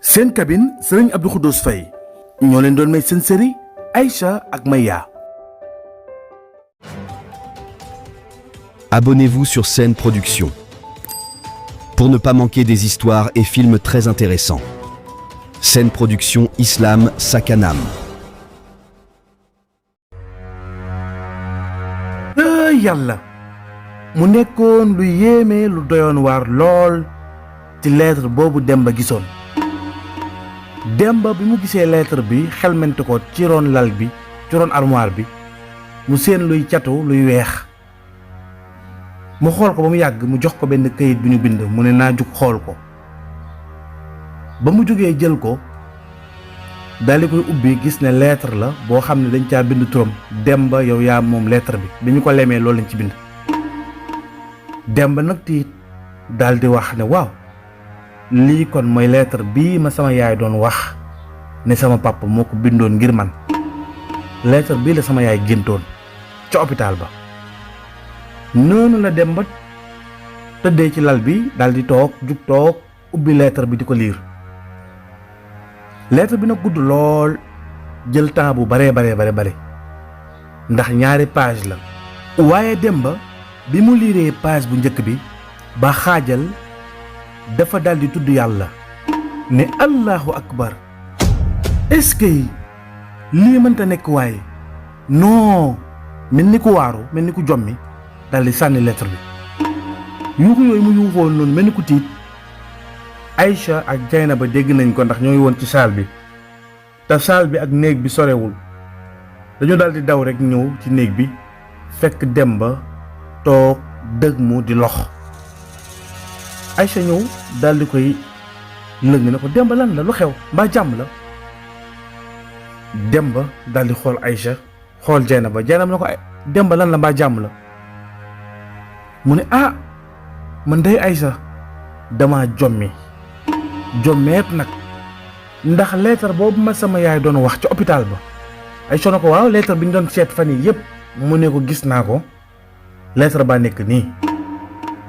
seen cabine Serigne Abdou Khoudous Faye ñoo leen doon may seen série Aïcha ak Maya. Abonnez-vous sur Scène Production pour ne pas manquer des histoires et films très intéressants. Scène Production Islam Sakanam. yàlla mu nekkoon lu yéeme lu doyoon waar lool ci lettre boobu Demba gisoon. Demba bi mu gisee lettre bi xelmente ko ci ron lal bi ci ron armoire bi mu seen luy catu luy weex mu xool ko ba mu yàgg mu jox ko benn këyit bi ñu bind mu ne naa jug xool ko ba mu jógee jël ko daldi koy ubbi gis ne lettre la boo xam ne dañ caa bind turam Demba yow yaa moom lettre bi ñu ko lemee loolu lañ ci bind. Demba nag tiit daldi wax ne waaw lii kon mooy lettre bii ma sama yaay doon wax ne sama papa moo ko bindoon ngir man. lettre bii la sama yaay géntoon ca hôpital ba. noonu la Demba tëddee ci lal bi daldi jug toog ubbi lettre bi di ko liir. lettre bi nag gudd lool jël temps bu bare ndax ñaari page la. waaye Demba bi mu liiree page bu njëkk bi ba xaajal dafa daldi tudd yàlla ne allahu akbar est-ce que lii mënta nekk waaye non mel ni ku waaru mel ni ku jommi daldi sànni lettre bi. yuuxu yooyu mu yuuxoon noonu mel ni ku tiit Aïcha ak Jaynaba dégg nañ ko ndax ñoo ngi woon ci saal bi te saal bi ak néeg bi sorewul dañu daldi daw rekk ñëw ci néeg bi fekk Demba toog dëgg mu di lox. Aïcha ñëw daldi koy lëng ne ko Demba lan la lu xew mbaa jàmm la. Demba daldi xool Aïcha xool Jaynaba ne ko Demba lan la mbaa jàmm la. mu ne man day Aïcha dama jommeet nag ndax lettre boobu ma sama yaay doon wax ca hôpital ba. Aïcha na ko waaw lettre bi ñu doon seet fan yii yëpp mu ne ko gis naa ko lettre baa nekk nii.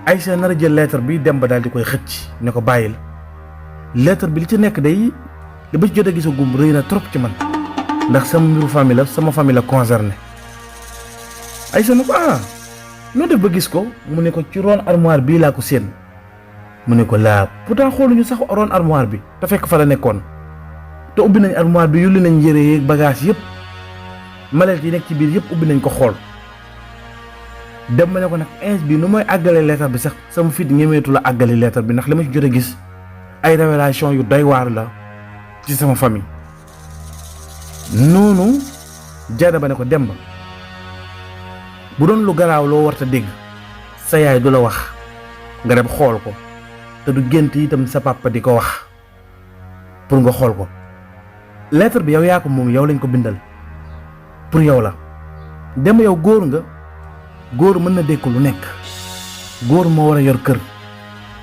Aïcha nar a jël lettre bi Demba daal di koy xëcc ne ko bàyyil lettre bi li ci nekk day li ba ci jot a gisagum rëy na trop ci man ndax sama mbiru famille la sama famille la concerné. Aïcha na ko noo def ba gis ko mu ne ko ci ron armoire bii laa ko séen. mu ne ko laa pourtant xooluñu sax ron armoire bi te fekk fa la nekkoon te ubbi nañ armoire bi yulli nañ yére yeeg bagage yëpp mallette yi nekk ci biir yëpp ubbi nañ ko xool. dem ba ne ko nag ins bi nu mooy àggale lettre bi sax sama fit ñemeetu la àggale lettre bi ndax li ma ci jot a gis ay révélation yu doy waar la ci sama famille. noonu Jaynaba ne ko Demba bu doon lu garaaw loo warta dégg sa yaay du la wax nga dem xool ko te du gént itam sa papa di ko wax pour nga xool ko. lettre bi yow yaa ko moom yow lañ ko bindal pour yow la. Demba yow góor nga góor mën na dékku lu nekk góor moo war a yor kër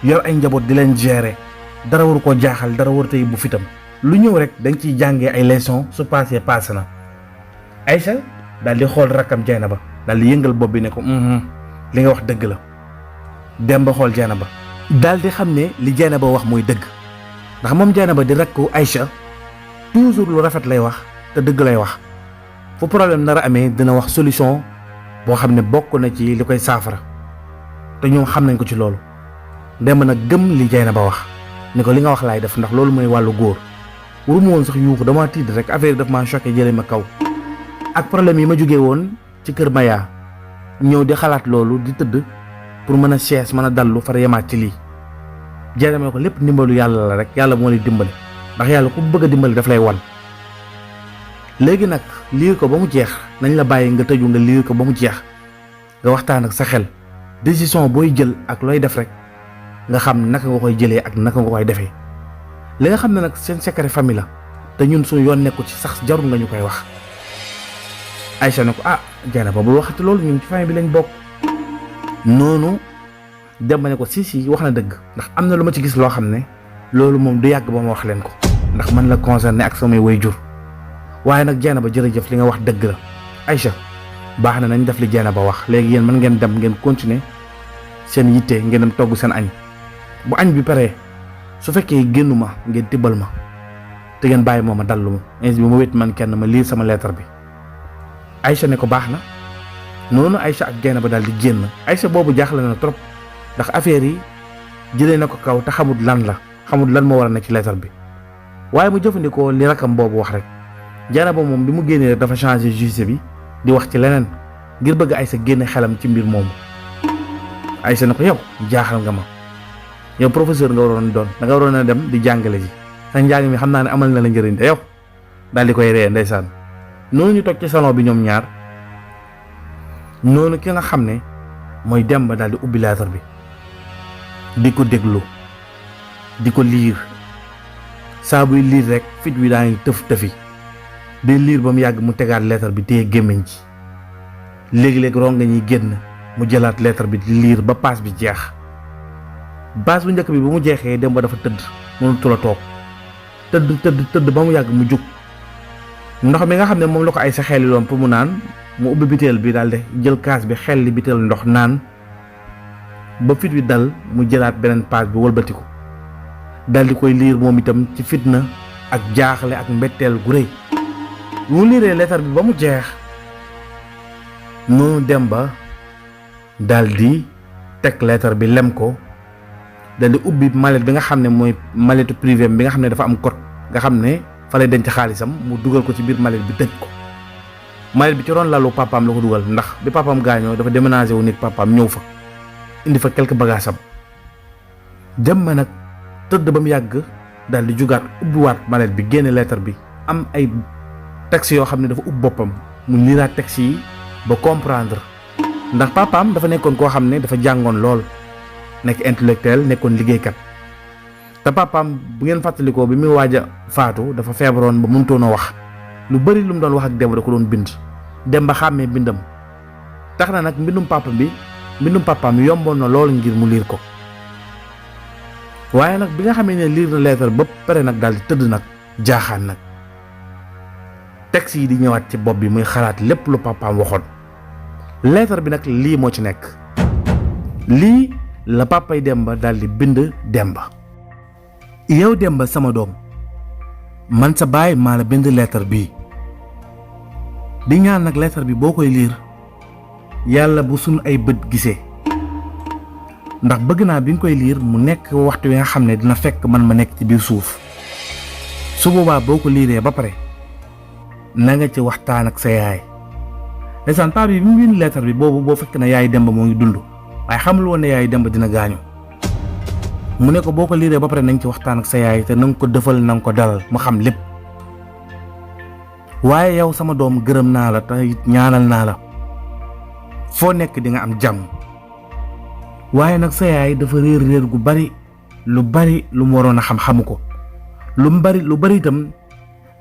yor ay njaboot di leen gérer dara waru koo jaaxal dara waru tey bu fitam lu ñëw rek dañ ciy jàngee ay leçons su passé na. Aïcha daal di xool rakkam Jaynaba daal di yëngal bopp bi ne ko li nga wax dëgg la. Demba xool Jaynaba daal di xam ne li Jaynaba wax mooy dëgg ndax moom Jaynaba di rakku Aïcha toujours lu rafet lay wax te dëgg lay wax fu problème nar a amee dina wax solution boo xam ne bokk na ci li koy saafara te ñoom xam nañ ko ci loolu. Demba nag gëm li Jaynaba wax ni ko li nga wax laay def ndax loolu mooy wàllu góor waruma woon sax yuuxu dama tiit rek affaire yi daf maa choqué jëlee ma kaw ak problème yi ma jógee woon ci kër Maya ñëw di xalaat loolu di tëdd pour mën a chaise mën a dallu far yemaat ci lii. Jaynaba ko lépp ndimbalu yàlla la rek yàlla moo lay dimbali ndax yàlla ku bëgg a dimbali daf lay wan. léegi nag liir ko ba mu jeex nañ la bàyyi nga tëju nga liir ko ba mu jeex nga waxtaan ak sa xel décision booy jël ak looy def rek nga xam naka nga koy jëlee ak naka nga koy defee. li nga xam ne nag seen secret famille la te ñun suñu yoon nekku ci sax jarul nga ñu koy wax. Aïcha ne ko Jaynaba bul waxati loolu ñun ci famille bi lañ bokk. noonu Demba ne ko si wax na dëgg ndax am na lu ma ci gis loo xam ne loolu moom du yàgg ba ma wax leen ko ndax man la concerné ak samay waajur waaye nag Jaynaba jërëjëf li nga wax dëgg la. Aïcha baax na nañ def li Jaynaba wax léegi yéen mën ngeen dem ngeen continuer seen yitte ngeen dem togg seen añ bu añ bi paree su fekkee génnuma ngeen tibbal ma te ngeen bàyyi ma dallu ma ainsi bi ma wét man kenn ma lire sama lettre bi. Aïcha ne ko baax na. noonu Aïcha ak Dieynaba daal di génn. Aïcha boobu jaaxle na trop ndax affaire yi jëlee na ko kaw te xamul lan moo war a ne ci lettre bi waaye mu jëfandikoo li rakam boobu wax rek. Dieynaba moom bi mu génnee rek dafa changé juge bi di wax ci leneen ngir bëgg Aïcha génne xelam ci mbir moomu. Aïcha ne ko yow jaaxal nga ma yow professeur nga waroon doon da nga waroon a dem di jàngale ji sa njàng mi xam naa ne amal na la njëriñ te yow daal di koy ree ndeysaan. noonu ñu toog ci salon bi ñoom ñaar noonu ki nga xam ne mooy Demba daal di ubbi lettre bi di ko déglu di ko liir saa buy liir rek fit wi daa ngi tëf tëfi day liir ba mu yàgg mu tegaat lettre bi téye gémmiñ ci léegi-léeg ronga ñuy génn mu jëlaat lettre bi di liir ba paas bi jeex. paas bu njëkk bi ba mu jeexee Demba dafa tëdd mënutu la toog tëdd ba mu yàgg mu jug ndox mi nga xam ne moom la ko Aïcha xelli loon pour mu naan mu ubbi biteel bi daal de jël kaas bi xelli biteel ndox naan ba fit wi dal mu jëlaat beneen paas bi wëlbatiku dal di koy liir moom itam ci fitna ak jaaxle ak mbetteel gu rëy. mu liiree lettre bi ba mu jeex noonu Demba daal di teg lettre bi lem ko daal di ubbi mallette bi nga xam ne mooy mallette privé bi nga xam ne dafa am code nga xam ne fa lay denc xaalisam mu dugal ko ci biir mallette bi tëj ko. mallette bi ci ron lalu papaam la ko dugal ndax bi papaam gaañoo dafa déménagé wu nekk papaam ñëw fa indi fa quelques bagages am. Demba nag tëdd ba mu yàgg daal di jugaat ubbiwaat mallette bi génne lettre bi am ay textes yoo xam ne dafa ubbi boppam mu liiraat textes yi ba comprendre ndax papaam dafa nekkoon koo xam ne dafa jàngoon lool nekk intellectuel nekkoon liggéeykat te papaam bu ngeen fàttalikoo bi muy waaj a faatu dafa feebaroon ba mënutoon a wax lu bari lu mu doon wax ak Demba da ko doon bind. Demba xàmmee bindam tax na nag mbindum papaam yomboon na lool ngir mu liir ko waaye nag bi nga xamee ne liir na lettre ba pare nag daal di tëdd nag jaaxaan nag texte yi di ñëwaat ci bopp bi muy xalaat lépp lu papaam waxoon. lettre bi nag lii moo ci nekk lii la papay Demba daal di bind Demba. yow Demba sama doom man sa baay maa la bind lettre bii di ñaan nag lettre bi boo koy liir yàlla bu sunu ay bët gisee ndax bëgg naa bi nga koy liir mu nekk waxtu wi nga xam ne dina fekk man ma nekk ci biir suuf su boobaa boo ko liiree ba pare na nga ci waxtaan ak sa yaay. ndeysaan paa bi mu bind lettre bi boo fekk na yaay Demba moo ngi dund waaye xamul woon ne yaay Demba dina gaañu mu ne ko boo ko liiree ba pare nañ ci waxtaan ak sa yaay te na nga ko defal na nga ko dalal mu xam lépp waaye yow sama doom gërëm naa la te ñaanal naa la foo nekk di nga am jàmm waaye nag sa yaay dafa réer gu bari lu mu waroon a xam-xamu ko lu bari itam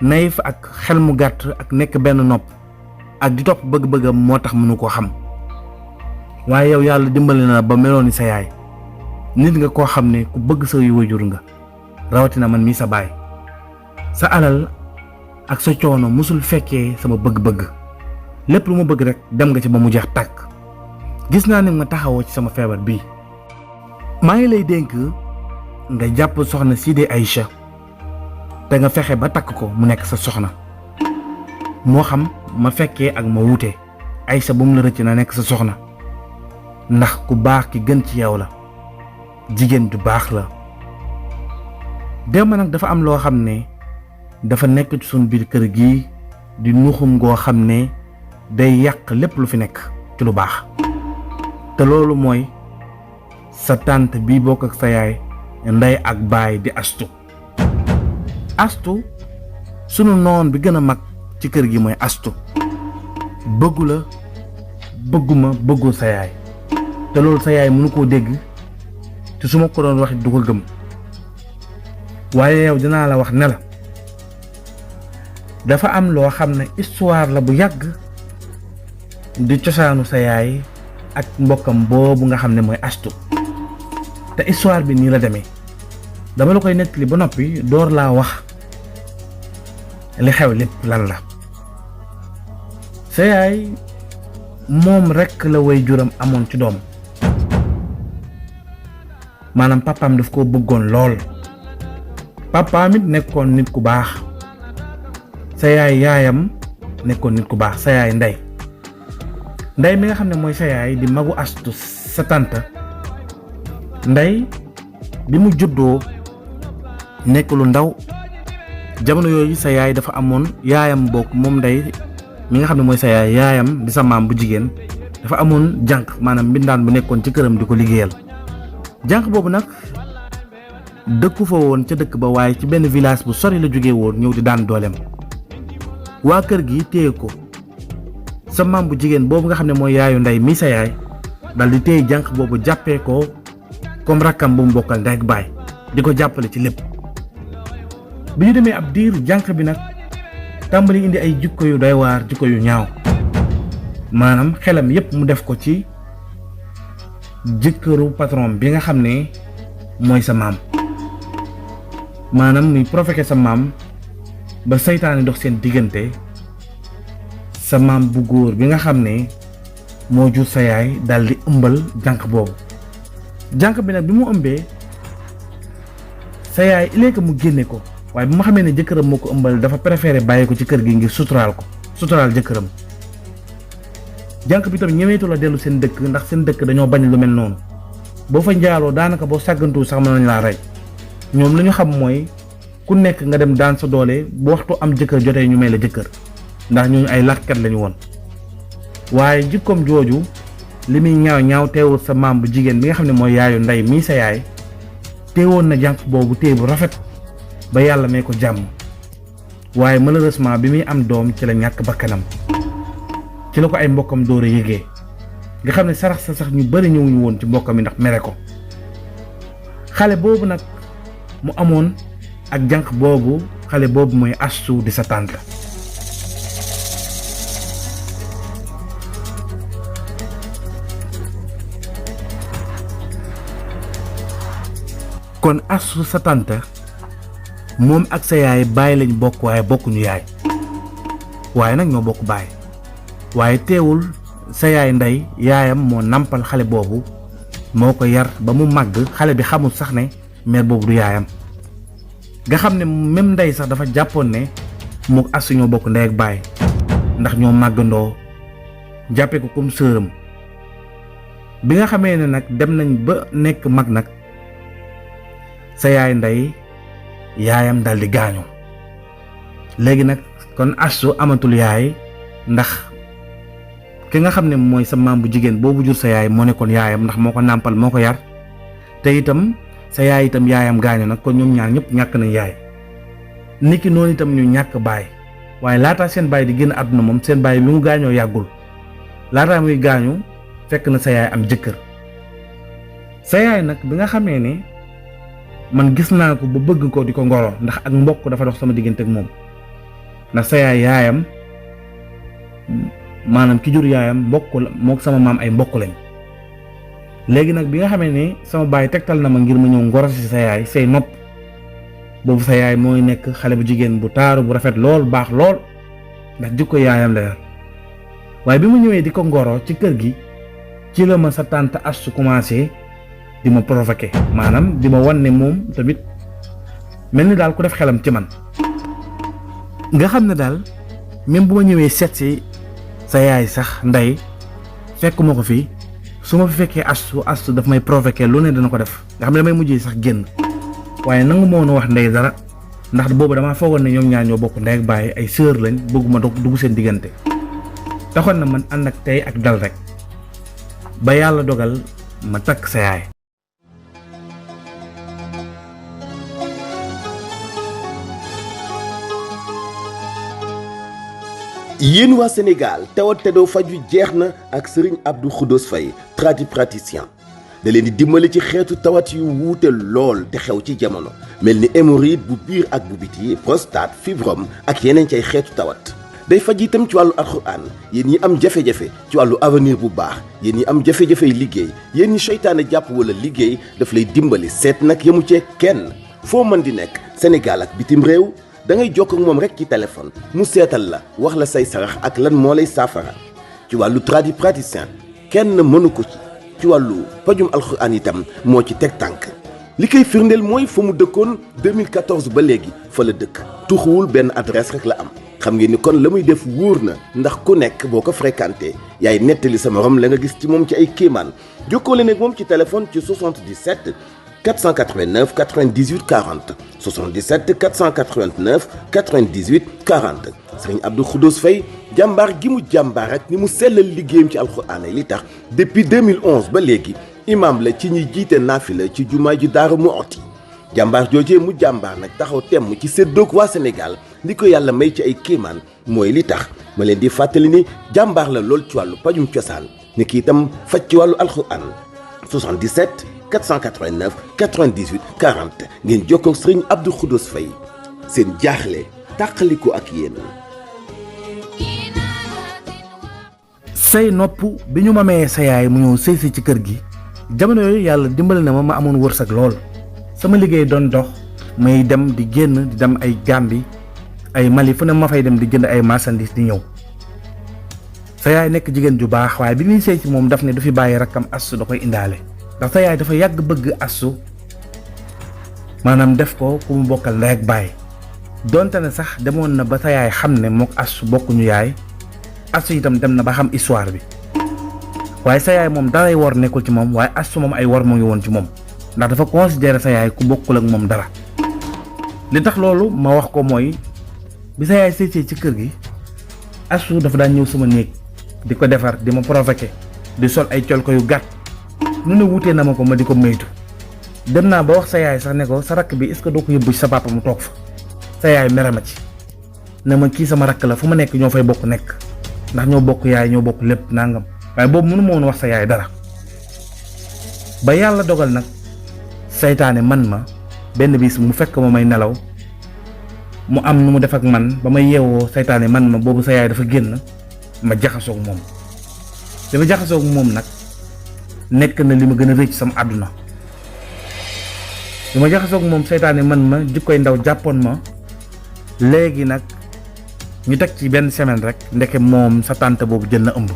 nayif ak xel mu gàtt ak nekk benn nopp ak di topp bëgg-bëggam moo tax mënu koo xam waaye yow yàlla dimbali na ba meloon ni sa yaay nit nga koo xam ne ku bëgg sa waajur nga rawatina man mii sa baay sa alal ak sa coono musul fekkee sama bëgg-bëgg lépp lu ma bëgg rek dem nga ci ba mu jeex tàkk gis naa ne nga taxawoo ci sama feebar bii maa ngi lay dénk nga jàpp soxna sii di Aïcha te nga fexe ba takk ko mu nekk sa soxna moo xam ma fekkee ak ma wuute Aïcha bu mu la rëcc na nekk sa soxna ndax ku baax ki gën ci yow la jigéen ju baax la. Demba nag dafa am loo xam ne dafa nekk ci suñu biir kër gi di nuxum goo xam ne day yàq lépp lu fi nekk ci lu baax te loolu mooy sa tante bii bokk ak sa yaay ndey ak baay di astu sunu noon bi gën a mag ci kër gi mooy astu bëggu la bëgguma bëggul sa yaay te loolu sa yaay mënu koo dégg te su ma ko doon wax du ko gëm waaye yow dinaa la wax ne la dafa am loo xam ne histoire la bu yàgg di cosaanu sa yaay ak mbokkam boobu nga xam ne mooy astu te histoire bi nii la demee dama la koy nettali ba noppi door laa wax li xew lépp lan la. sa yaay moom rekk la way juram amoon ci doom maanaam papaam daf koo bëggoon lool papaam it nekkoon nit ku baax sa yaayam nekkoon nit ku baax sa yaay ndey mi nga xam ne mooy sa yaay di magu Astu sa tante ndey bi mu juddoo nekk lu ndaw jamono yooyu sa yaay dafa amoon yaayam bokk moom ndey mi nga xam ne mooy sa yaayam di sa maam bu jigéen dafa amoon jànq maanaam mbindaan bu nekkoon ci këram di ko liggéeyal jànq boobu nag dëkku fa woon ca dëkk ba waaye ci benn village bu sori la jógee woon ñëw di daan dooleem waa kër gi téye ko sa maam bu jigéen boobu nga xam ne mooy yaayu ndey mi sa yaay dal di téye jànq boobu jàppee ko comme rakkam bu mu bokkal ndey ak baay di ko jàppale ci lépp bi ñu demee ab diir jànq bi nag tàmbali indi ay jikko yu doy waar jikko yu ñaaw maanaam xelam yépp mu def ko ci jëkkëru patron bi nga xam ne mooy sa maam maanaam muy proféqué sa maam ba seytaane dox seen diggante sa maam bu góor bi nga xam ne moo jur sa yaay dal di ëmbal jànq boobu jànq bi nag bi mu ëmbee sa yaay ileeka mu génne ko waaye bu ma xamee ne jëkkëram moo ko ëmbal dafa préféré bàyyi ko ci kër gi ngir suturaal jëkkëram jànq bi tam ñëweetu la dellu seen dëkk ndax seen dëkk dañoo bañ lu mel noonu boo fa njaaloo daanaka boo sàggantu sax mën nañ laa rey ñoom li ñu xam mooy ku nekk nga dem daan sa doole bu waxtu am jëkkër jotee ñu may la jëkkër ndax ñooñu ay lakkat lañu woon waaye jikkoom jooju li muy ñaaw teewul sa maam bu jigéen bi nga xam ne mooy yaayu ndey mii sa yaay teewoon na jànq boobu téye bu rafet ba yàlla may ko jàmm waaye malheureusement bi muy am doom ci la ñàkk bakkanam ci la ko ay mbokkam door a yëgee nga xam ne sarax sa sax ñu bari ñëwuñu woon ci mbokkam yi ndax mere ko xale boobu nag mu amoon ak jànq boobu xale boobu mooy Astu di sa tante kon Astu sa tante moom ak sa yaay baay lañ bokk waaye bokkuñu yaay waaye nag ñoo bokk baay waaye teewul sa yaay ndey yaayam moo nampal xale boobu moo ko yar ba mu màgg xale bi xamul sax ne mère boobu du yaayam nga xam ne même ndey sax dafa jàppoon ne mook Astu ñoo bokk ndey ak baay ndax ñoo màggandoo jàppee ko comme sëram bi nga xamee ne nag dem nañ ba nekk mag nag sa yaay ndey yaayam dal di gaañu léegi nag kon Astu amatul yaay ndax ki nga xam ne mooy sa maam bu jigéen boobu jur sa yaay moo nekkoon yaayam ndax moo ko nàmpal moo ko yar te itam sa yaay itam yaayam gaañu nag kon ñoom ñaar ñëpp ñàkk nañ yaay niki noonu itam ñu ñàkk baay waaye laataa seen baay di génn àdduna moom seen baay bi mu gaañoo yàggul laataa muy gaañu fekk na sa yaay am jëkkër sa yaay nag bi nga xamee ne man gis naa ko ba bëgg ko di ko ngoro ndax ak mbokk dafa dox sama diggante ak moom ndax sa yaayam maanaam ki jur yaayam mbokk la mook sama maam ay mbokk lañ léegi nag bi nga xamee ne sama baay tegtal na ma ngir ma ñëw ngoro si sa yaay say nopp boobu sa yaay mooy nekk xale bu jigéen bu taaru bu rafet lool baax lool ndax jikko yaayam la yor waaye bi mu ñëwee di ko ngoro ci kër gi ci la ma sa tante Astu commencé di ma provoqué maanaam di ma wan ne moom tamit mel ni daal ku def xelam ci man nga xam ne daal même bu ma ñëwee seet si sa yaay sax ndey fekk ma ko fii su ma fi fekkee Astu daf may provoqué lu ne dana ko def nga xam ne damay mujjee sax génn waaye nangu ma woon wax ndey dara ndax boobu damaa foogoon ne ñoom ñaar ñoo bokk ndey ak baay ay sœur lañ bëgguma dugg seen diggante taxoon na man ànd ak tey ak dal rek ba yàlla dogal ma takk sa yaay. yéen waa Sénégal tawat te doo faju jeex na ak Serigne Abdou Khoudoss Faye tradipraticien da leen di dimbali ci xeetu tawat yu wuute lool te xew ci jamono mel ni hémorroïde bu biir ak bu biti prostate fibrome ak yeneen cay xeetu tawat day faj itam ci wàllu alxuraan yéen ñi am jafe-jafe ci wàllu avenir bu baax yéen ñi am jafe-jafey liggéey yéen ñi seytaane jàpp wala liggéey daf lay dimbali seet nag yemu cee kenn foo mën di nekk Sénégal ak bitim réew da ngay jokk ak moom rek ci téléphone mu seetal la wax la say sarax ak lan moo lay saafara ci wàllu tradipraticien kenn mënu ko ci wàllu pajum alxuraan itam moo ci teg tànk li koy firndeel mooy fa mu dëkkoon 2014 ba léegi fa la dëkk tuxuwul benn adresse rek la am xam ngeen ni kon la muy def wóor na ndax ku nekk boo ko fréquenté yaay nettali sa morom la nga gis ci moom ci ay kéemaan jokkoo leen ak moom ci téléphone ci 77 489 98 40 77 489 98 40 Serigne Abdou Khoudoss Faye jàmbaar gi mu jàmbaar ak ni mu sellal liggéeyam ci alxuraan li tax depuis 2011 ba léegi imam la ci ñuy jiite naafila ci jumaa ji Daaru Muxti jàmbaar joojee mu jàmbaar nag taxaw temm ci séddoog waa Sénégal li ko yàlla may ci ay kéemaan mooy li tax ma leen di fàttali ni jàmbaar la lool ci wàllu pajum cosaan ni ki itam faj ci wàllu alxuraan 77 489 98 40 ngeen jokkoo ak Serigne Abdou Khoudoss Faye seen jaaxle tàqaliko ak yéen. say nopp bi ñu ma mayee sa yaay mu ñëw sëy si ci kër gi jamono yooyu yàlla dimbali na ma amoon wërsëg lool sama liggéey doon dox may dem di génn di dem ay Gàmbi ay Mali fu ne ma fay dem di jënd ay marchandises di ñëw sa yaay nekk jigéen ju baax waaye bi ñuy sëy ci moom daf ne du fi bàyyi rakkam Assu da koy indaale ndax sa yaay dafa yàgg bëgg Assu maanaam def ko ku mu bokkal ndey ak baay donte ne sax demoon na ba sa yaay xam ne mook Assu bokkuñu yaay Assu itam dem na ba xam histoire bi waaye sa yaay moom daray wor nekkul ci moom waaye Assu moom ay wor mu ngi woon ci moom ndax dafa considéré sa yaay ku bokkul ak moom dara li tax loolu ma wax ko mooy bi sa yaay sëy ci kër gi Assu dafa daan ñëw sama néeg di ko defar di ma provoqué di sol ay col ko yu gàtt nu ne wutee na ma ko ma di ko moytu dem naa ba wax sa yaay sax ne ko sa rakk bi est-ce que doo ko yóbbu ci sa papa mu toog fa sa yaay mere ma ci ne ma kii sama rakk la fu ma nekk ñoo fay bokk nekk ndax ñoo bokk yaay ñoo bokk lépp nangam waaye boobu mënu ma woon wax sa yaay dara ba yàlla dogal nag saytaane man ma benn bis mu fekk ma may nelaw mu am nu mu def ak man ba may yeewoo saytaane man ma boobu sa yaay dafa génn ma jaxasoog moom dafa jaxasoog moom nag nekk na li ma gën a rëcc sama àdduna li ma jaxasoog moom saytaane man ma jikkoy ndaw jàppoon ma léegi nag ñu teg ci benn semaine rek ndeke moom sa tante boobu jël na ëmb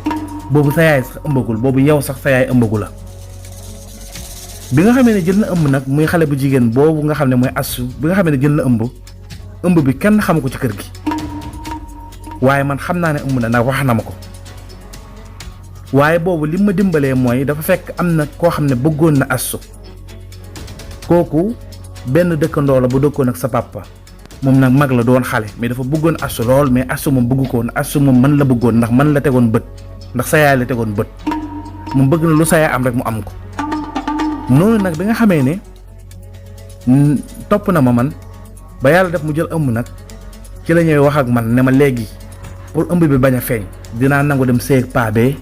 boobu sa yaay sax ëmbagul boobu yow sax sa yaay ëmbagu la bi nga xamee ne jël na ëmb nag muy xale bu jigéen boobu nga xam ne mooy Assu bi nga xamee ne jël na ëmb bi kenn xamu ko ci kër gi waaye man xam naa ne ëmb na ndax wax na ma ko waaye boobu li ma dimbalee mooy dafa fekk am na koo xam ne bëggoon na Assu kooku benn dëkkandoo la bu dëkkoon ak sa papa moom nag mag la doon xale mais dafa bëggoon Assu lool mais Assu moom bëggu ko woon Assu moom man la bëggoon ndax man la tegoon bët ndax sa yaay la tegoon bët moom bëgg na lu sa yaay am rek mu am ko noonu nag bi nga xamee ne topp na ma man ba yàlla def mu jël ëmb nag ci la ñuy wax ak man ne ma léegi pour ëmb bi bañ a feeñ dinaa nangu dem seeg paa bee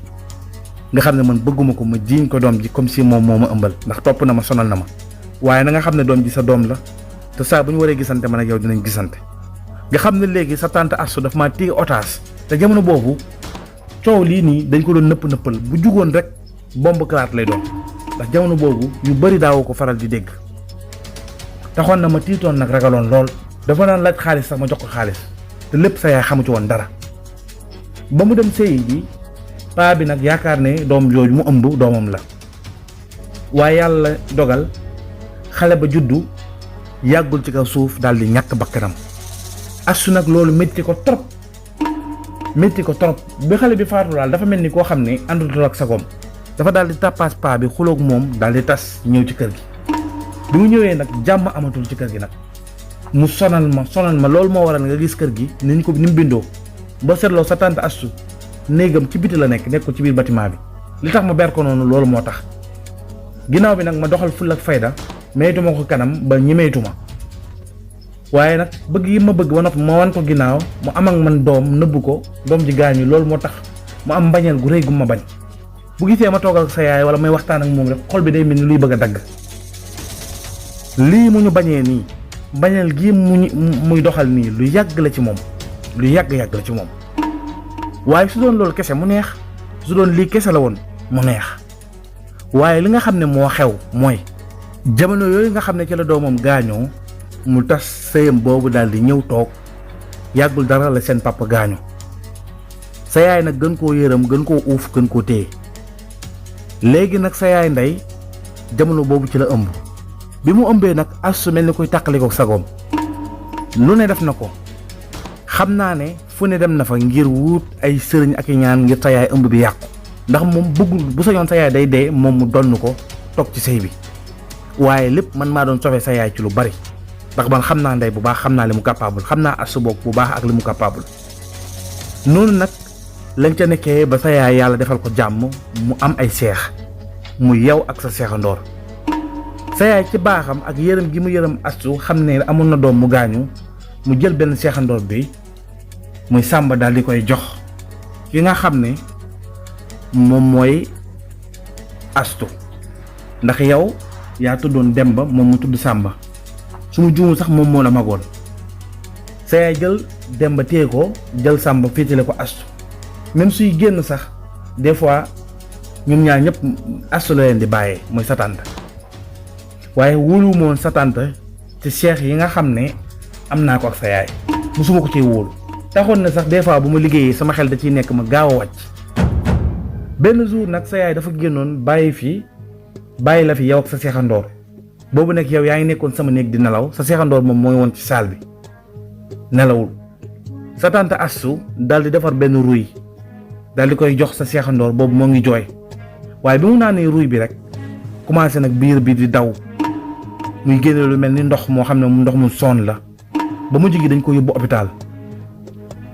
nga xam ne man bëgguma ko ma jiiñ ko doom ji comme si moom moo ma ëmbal ndax topp na ma sonal na ma waaye na nga xam ne doom ji sa doom la te saa bu ñu waree gisante man ak yow dinañ gisante nga xam ne léegi sa tante Assu daf maa téye otage te jamono boobu coow lii nii dañ ko doon nëppal bu jugoon rek bombe claat lay doon ndax jamono boobu yu bëri daawoo ko faral di dégg taxoon na ma tiitoon nag ragaloon lool dafa naan laaj xaalis sax ma jox ko xaalis te lépp sa yaay xamu ci woon dara ba mu dem sëy ji paa bi nag yaakaar ne doom jooju mu ëmb doomam la waaye yàlla dogal xale ba juddu yàggul ci kaw suuf daal di ñàkk bakkanam Assu nag loolu métti ko trop bi xale bi faatu daal dafa mel ni koo xam ne àndutul ak sagoom dafa daal di tàppaas paa bi xuloog moom daal di tas ñëw ci kër gi bi mu ñëwee nag jàmm amatul ci kër gi nag mu sonal ma loolu moo waral nga gis kër gi ni mu bindoo ba seetloo sa tante Assu néegam ci biti la nekkul ci biir bâtiment bi li tax ma ber ko noonu loolu moo tax ginnaaw bi nag ma doxal ful ak fayda maytuma ko kanam ba ñemeetuma waaye nag bëgg yi ma bëgg ba noppi ma wan ko ginnaaw mu am ak man doom nëbbu ko doom ji gaañu loolu moo tax mu am mbañeel gu rëy gu ma bañ bu gisee ma toog ak sa yaay wala may waxtaan ak moom rek xol bi day mel ni luy bëgg a dagg lii mu ñu bañee nii bañeel gii muy doxal nii lu yàgg la ci moom lu yàgg la ci moom waaye su doon loolu kese mu neex su doon lii kese la woon mu neex waaye li nga xam ne moo xew mooy jamono yooyu nga xam ne ci la doomam gaañoo mu tas sëyam boobu daal di ñëw toog yàggul dara la seen papa gaañu sa yaay nag gën koo yërëm gën koo uuf gën koo téye léegi nag sa yaay ndey jamono boobu ci la ëmb bi mu ëmbee nag Astu mel ni koy tàqali ko sagoom lu ne def na ko xam naa ne fu ne dem na fa ngir wut ay sëriñ ak i ñaan ngir sa yaay ëmb bi yàqu ndax moom bëggul bu sañoon sa yaay day dee moom mu donn ko toog ci sëy bi waaye lépp man maa doon sauver sa yaay ci lu bari ndax man xam naa ndey bu baax xam naa li mu capable xam naa Astu boog bu baax ak li mu capable noonu nag lañ ca nekkee ba sa yaay yàlla defal ko jàmm mu am ay seex mu yow ak sa seexandoor sa yaay ci baaxam ak yërëm gi mu yërëm Astu xam ne amoon na doom mu gaañu mu jël benn seexandoor bi muy Sàmba daal di koy jox ki nga xam ne moom mooy Astu ndax yow yaa tuddoon Demba moom mu tudd Sàmba su mu juumul sax moom moo la magoon sa yaay jël Demba téye ko jël Sàmba féetale ko Astu même suy génn sax des fois ñun ñaar ñëpp Astu la leen di bàyyee mooy sa tante waaye wóoluwu ma woon sa tante ci seex yi nga xam ne am naa ko ak sa yaay musuma ko ciy wóolu taxoon na sax des fois bu ma liggéeyee sama xel da ciy nekk ma gaaw a wàcc benn jour nag sa yaay dafa génnoon bàyyi la fi yow ak sa seexandoor boobu nag yow yaa ngi nekkoon sama néeg di nelaw sa seexandoor moom mooy woon ci saal bi nelawul sa tante Astu daal di defar benn ruy daal di koy jox sa seexandoor boobu moo ngi jooy waaye bi mu naanee ruy bi rek commencé nag biir bi di daw muy génne lu mel ni ndox moo xam ne ndox mu sonn la ba mujj gi dañ ko yóbbu hôpital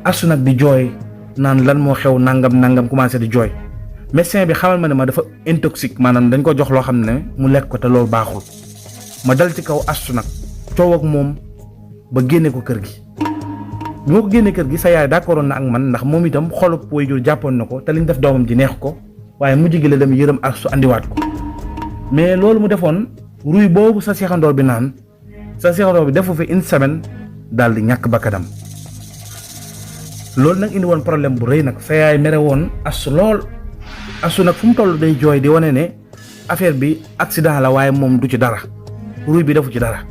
Astu nag di jooy naan lan moo xew nangam commencé di jooy médecin bi xamal ma ne ma dafa intoxique maanaam dañ ko jox loo xam ne mu lekk ko te loolu baaxul ma dal ci kaw Astu nag coow ak moom ba génne ko kër gi bi ma ko génne kër gi sa yaay d'accordoon na ak man ndax moom itam xolub waajur jàppoon na ko te liñ def doomam ji neex ko waaye mujj gi la dem yërëm Astu andiwaat ko mais loolu mu defoon ruy boobu sa seexandoor bi naan sa seexandoor bi defu fi une semaine daal di ñàkk bakkanam loolu nag indi woon problème bu rëy nag sa yaay mere woon Astu lool Astu nag fu mu toll day jooy di wane ne affaire bi accident la waaye moom du ci dara ruy bi defu ci dara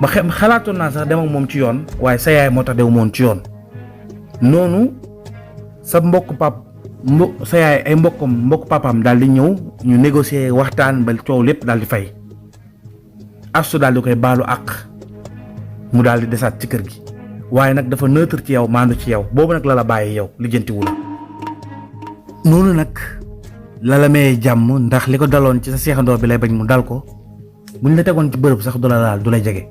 ma xalaatoon naa sax dem ak moom ci yoon waaye sa yaay moo tax dew moon ci yoon noonu sa sa yaay ay mbokk papaam daal di ñëw ñu négocier waxtaan ba coow lépp daal di fay Astu daal di koy baalu àq mu daal di desaat ci kër gi waaye nag dafa neutre ci yow maandu ci yow boobu nag la la bàyyi yow lijjantiwu la noonu nag la la mayee jàmm ndax li ko daloon ci sa seexandoor bi lay bañ mu dal ko buñ la tegoon ci bërëb sax du la laal du lay jege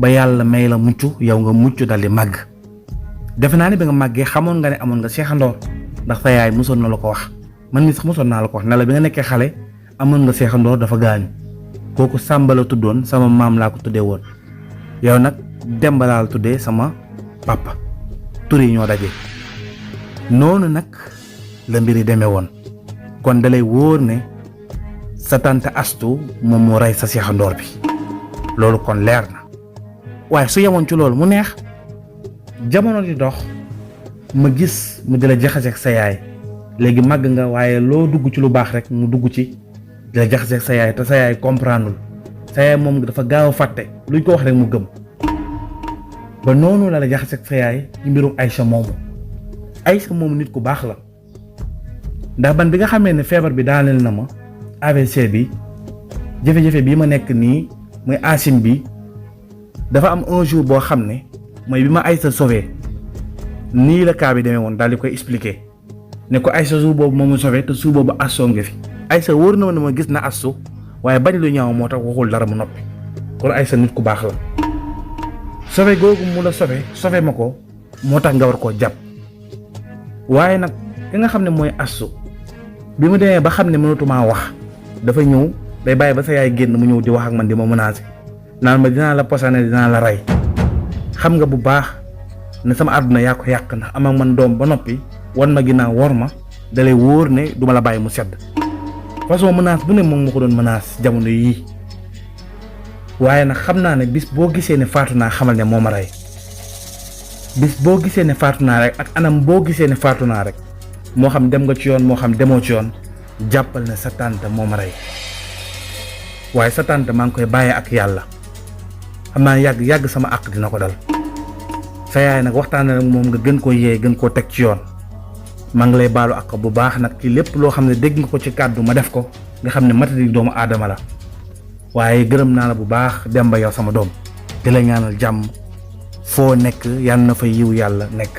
ba yàlla may la mucc yow nga mucc daal di màgg defe naa ne bi nga màggee xamoon nga ne amoon nga seexandoor ndax sa yaay mosoon na la ko wax man mii sax mosoon naa la ko wax ne la bi nga nekkee xale amoon nga seexandoor dafa gaañu kooku Sàmba la tuddoon sama maam laa ko tuddee woon yow nag Demba laa la tuddee sama papa tur yi ñoo daje noonu nag la mbir yi demee woon kon dalay wóor ne sa tante Astu moom moo rey sa seexandoor bi loolu kon leer na waaye su yemoon ci loolu mu neex jamono di dox ma gis mu di la jaxaseeg sa yaay léegi màgg nga waaye loo dugg ci lu baax rek mu dugg ci di la jaxaseeg sa yaay te sa yaay comprendreul sa yaay moom dafa gaaw a fàtte luñ ko wax rek mu gëm ba noonu la jaxaseeg sa yaay ci mbirum Aïcha moomu nit ku baax la ndax ban bi nga xamee ne feebar bi daaneel na ma AVC bi jafe-jafe bii ma nekk nii muy asim bi dafa am un jour boo xam ne mooy bi ma Aïcha sauvé nii la cas bi demee woon daal di koy expliquer ne ko Aïcha jour boobu moom mu sauvé te suur boobu Astu nga fi Aïcha wóor na ma ne ma gis na Astu waaye bañ lu ñaaw moo tax waxul dara mu noppi kon Aïcha nit ku baax la sauvé googu mu la sauvé ma ko moo tax nga war koo jàpp waaye nag ki nga xam ne mooy Astu bi mu demee ba xam ne mënatumaa wax dafa ñëw day bàyyi ba sa yaay génn mu ñëw di wax ak man di ma menacer naan ma dinaa la posane dinaa la rey xam nga bu baax ne sama àdduna yaa ko yàq ndax am ak man doom ba noppi wan ma ginnaaw wor ma dalay wóor ne duma la bàyyi mu sedd façon menace bu ne moom ma ko doon menace jamono yii waaye nag xam naa ne bis boo gisee ne faatu naa xamal ne moo ma rey bis boo gisee ne faatu naa rek ak anam boo gisee ne faatu naa rek moo xam dem nga ci yoon moo xam demoo ci yoon jàppal ne sa tante moo ma rey waaye sa tante maa ngi koy bàyyee ak yàlla xam naa yàgg sama àq dina ko dal sa yaay nag waxtaanee nag moom nga gën koo yee gën koo teg ci yoon maa ngi lay baalu àq bu baax nag ci lépp loo xam ne dégg nga ko ci kàddu ma def ko nga xam ne matadi doomu aadama la waaye gërëm naa la bu baax Demba yow sama doom di la ñaanal jàmm foo nekk yàlla na fa yiw yàlla nekk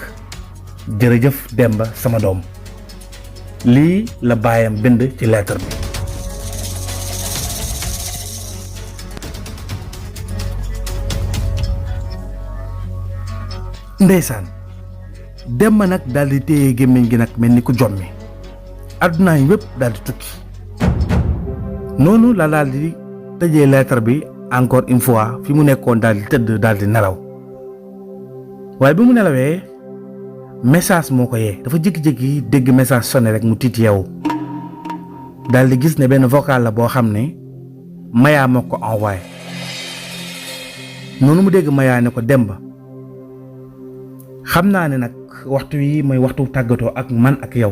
jërëjëf Demba sama doom. lii la baayam bind ci lettre bi. ndeysaan Demba nag daal di téye gémmiñ gi nag mel ni ku jommi àdduna yi wépp daal di tukki noonu la daal di tëjee lettre bi encore une fois fi mu nekkoon daal di tëdd daal di nelaw waaye bi mu nelawee message moo ko yee dafa jékki-jékki dégg message sonné rek mu tiit yeewu daal di gis ne benn vocal la boo xam ne Maya moo ko envoyé noonu mu dégg Maya ne ko Demba xam naa ne nag waxtu wi mooy waxtu tàggatoo ak man ak yow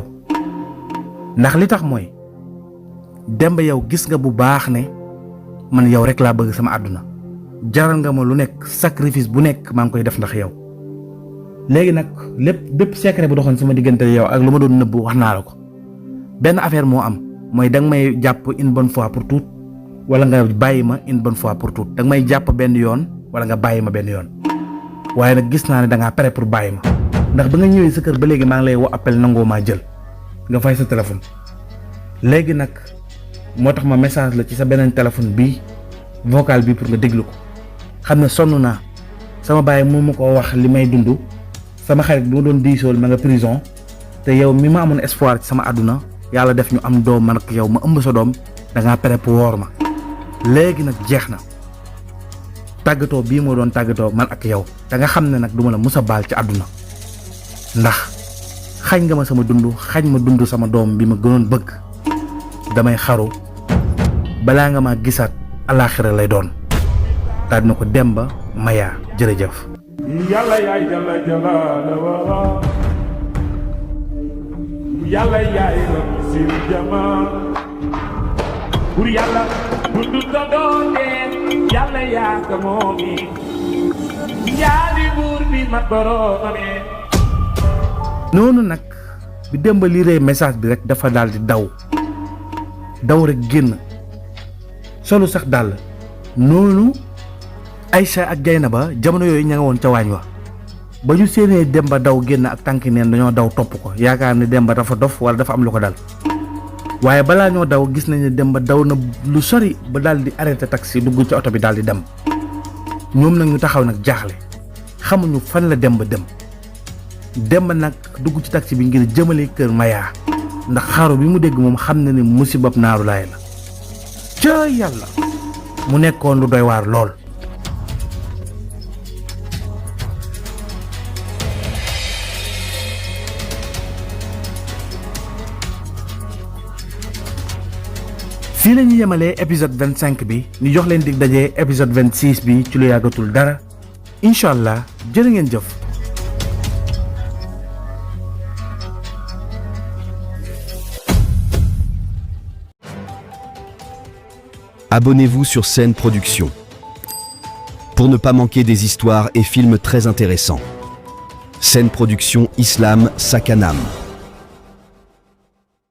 ndax li tax mooy Demba yow gis nga bu baax ne man yow rek laa bëgg sama àdduna jaral nga ma lu nekk sacrifice bu nekk maa ngi koy def ndax yow léegi nag bépp secret bu doxoon sama diggante yow ak lu ma doon nëbbu wax naa la ko benn affaire moo am mooy danga may jàpp une bonne fois pour toutes wala nga bàyyi ma une bonne fois pour toutes danga may jàpp benn yoon wala nga bàyyi ma benn yoon waaye nag gis naa ne dangaa pare pour bàyyi ma ndax ba nga ñëwee sa kër ba léegi maa ngi lay woo appel nangoo maa jël nga fay sa téléphone léegi nag moo tax ma message la ci sa beneen téléphone bii vocal bi pour nga déglu ko xam ne sonn naa sama baay moo ma ko wax li may dund sama xarit bi ma doon diisool ma nga prison te yow mi ma amoon espoir ci sama àdduna yàlla def ñu am doom man ak yow ma ëmb sa doom dangaa pare pour woor ma léegi nag jeex na tàggatoo bii moo doon tàggatoo man ak yow da nga xam ne nag duma la musa baal ci àdduna ndax xañ nga ma sama dund xañ ma dund sama doom bi ma gënoon bëgg damay xaru balaa nga ma gisaat alaaxira lay doon daal dina ko Demba Maya jërëjëf. yàlla yaay jalla jalaala wala yàlla yaay rabbi sil jamaa pour yàlla dundu ta dooneen yàlla yaa ka moomi yaa di buur bi mat boroomame. noonu nag bi Demba liiree message bi rek dafa daal di daw rek génn solu sax dàll noonu Aïcha ak Jaynaba jamono yooyu ña nga woon ca waañ wa ba ñu séenee Demba daw génn ak tànki neen dañoo daw topp ko yaakaar ne Demba dafa dof wala dafa am lu ko dal waaye balaa ñoo daw gis nañ ne Demba daw na lu sori ba daal di arrêté taxi dugg ci oto bi daal di dem ñoom nag ñu taxaw nag jaaxle xamuñu fan la Demba Demba nag dugg ci taxi bi ngir jëmale kër Maya ndax xaru bi mu dégg moom xam na ne musibab naaru laay la ca yàlla mu nekkoon lu doy waar lool. fii la ñu yemalee épisode 25 bi ñu jox leen dig daje épisode 26 bi ci lu yàggatul dara incha allah jërë ngeen jëf. Abonnez-vous sur Scène Production pour ne pas manquer des histoires et films très intéressants. Scène Production Islam Sakanam.